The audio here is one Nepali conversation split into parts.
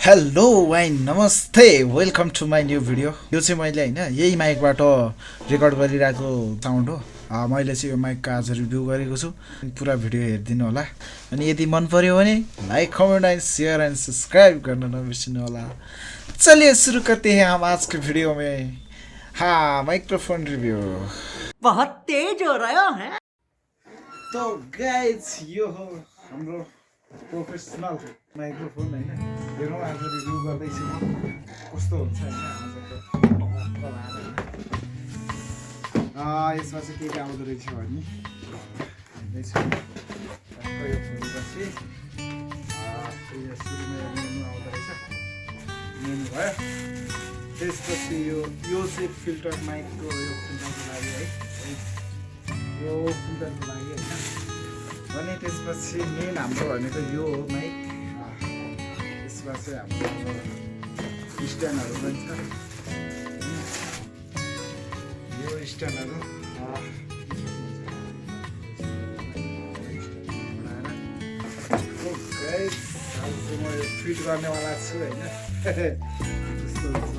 हेलो वाइन नमस्ते welcome to my new video. यो चाहिँ मैले होइन यही माइकबाट रेकर्ड गरिरहेको साउन्ड हो। मैले चाहिँ यो माइकको आज रिभ्यू गरेको छु। पुरा भिडियो हेरिदिनु होला। अनि यदि मन पर्यो भने like comment and share and subscribe गर्न नबिर्सिनु होला। चलिए शुरू करते हैं हम आज के वीडियो में। हाँ, माइक्रोफोन रिव्यू बहुत तेज हो रहा है। तो गाइज यो हो हाम्रो प्रोफेसनल माइक्रोफोन होइन। हेरौँ आज रिभ्यू गर्दैछु म कस्तो हुन्छ होइन आजको। यसमा चाहिँ के के आउँदो रहेछ भने हेर्दैछु यो खोलेपछि सुरुमा मेनु आउँदो रहेछ। मेनु भयो त्यसपछि यो चाहिँ फिल्टर माइकको यो फिल्टरको लागि है, यो फिल्टरको लागि होइन। अनि त्यसपछि मेन हाम्रो भनेको यो हो माइक। यसमा चाहिँ हाम्रो स्ट्यान्डहरू पनि छ। यो स्ट्यान्डहरू म यो फिट गर्नेवाला छु होइन। त्यस्तो हुन्छ।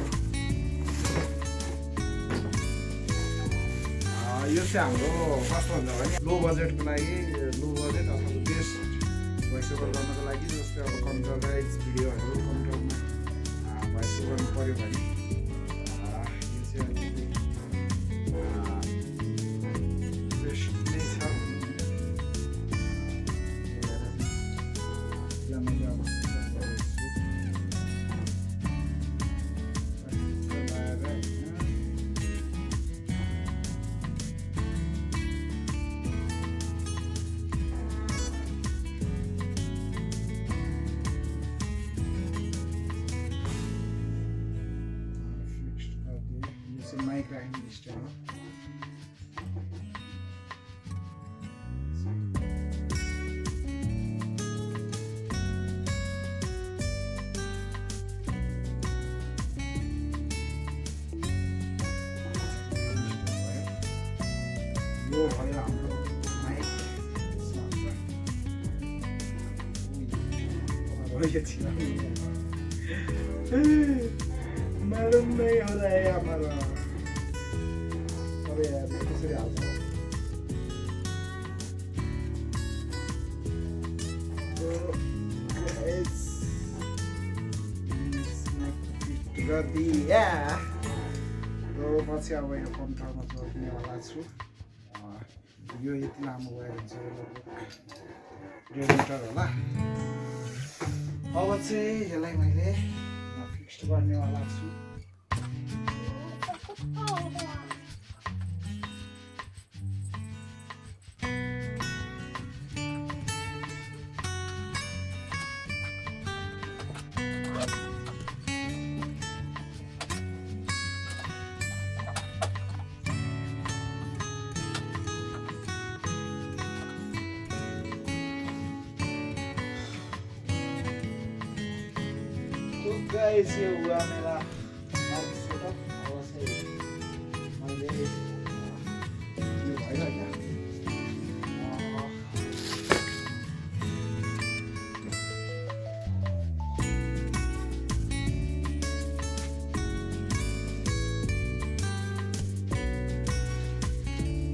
यो चाहिँ हाम्रो कस्तो हुन्छ भने लो बजेटको लागि, लो बजेट अथवा बेस्ट भोइस ओभर गर्नको लागि, जस्तै अब कम्प्युटराइज भिडियोहरू कम्प्युटरमा भोइस ओभर गर्नु पऱ्यो भने यो चाहिँ अलिकति बेस्ट नै छ। मैले अब माइक राख्ने स्ट्यान्ड हो। यो भयो हाम्रो माइक। मालूम नहीं हो रहा है हमारा। अरे यार कसरी हाल्छ? गरिदिया पछि अब यो कम्प्युटरमा जोड्नेवाला छु। यो यति लामो गएर हुन्छ, यो लगभग 1.5 मिटर होला। अब चाहिँ यसलाई मैले फिक्स गर्नेवाला छु। गाइस ये हुआ मेरा माइक सेटअप। और से मैले यो भयो हैन।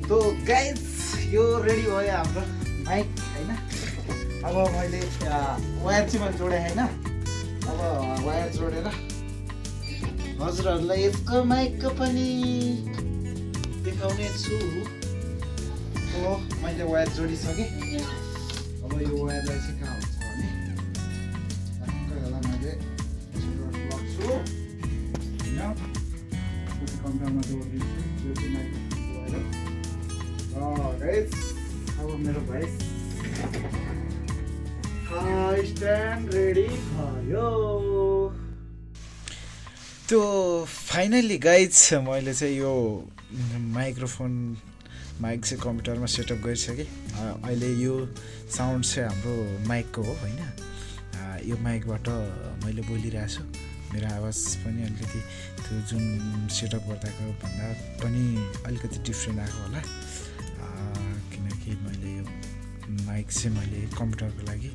तो गाइस यो रेडी भयो हाम्रो माइक हैन। अब मैले वायर चाहिँ मैले जोडे हैन। अब वायर जोडेर हजुरहरूलाई यसको माइकको पनि देखाउने छु। हो मैले वायर जोडिसकेँ। अब यो वायरलाई चाहिँ कहाँ हुन्छ भने टक्कै मैले लग्छु होइन, कम्प्युटरमा जोडिदिन्छु। यो चाहिँ माइक्रोफोनको वायर। गाइस अब मेरो भोइस स्ट्यान्ड रेडी भयो। त्यो फाइनली गाइज मैले चाहिँ यो माइक्रोफोन माइक चाहिँ कम्प्युटरमा सेटअप गरिसकेँ। अहिले यो साउन्ड चाहिँ हाम्रो माइकको हो होइन। यो माइकबाट मैले बोलिरहेको छु। मेरो आवाज पनि अलिकति त्यो जुन सेटअप गर्दाको भन्दा पनि अलिकति डिफ्रेन्ट आएको होला। किनकि मैले यो माइक चाहिँ मैले कम्प्युटरको लागि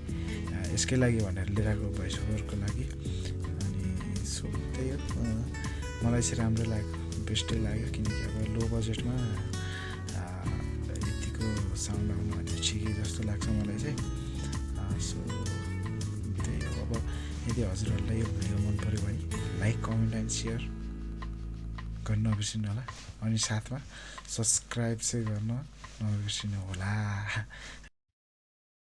यसकै लागि भनेर लिएर आएको भोइस ओभरको लागि। सो त्यही हो मलाई चाहिँ राम्रो लाग्यो बेस्टै लाग्यो किनकि अब लो बजेटमा यतिको साउन्ड आउनु भने ठिकै जस्तो लाग्छ मलाई चाहिँ सो त्यही हो अब यदि हजुरहरूलाई यो भिडियो मन पऱ्यो भने लाइक कमेन्ट एन्ड सेयर गर्न नबिर्सिनु होला अनि साथमा सब्सक्राइब चाहिँ गर्न नबिर्सिनु होला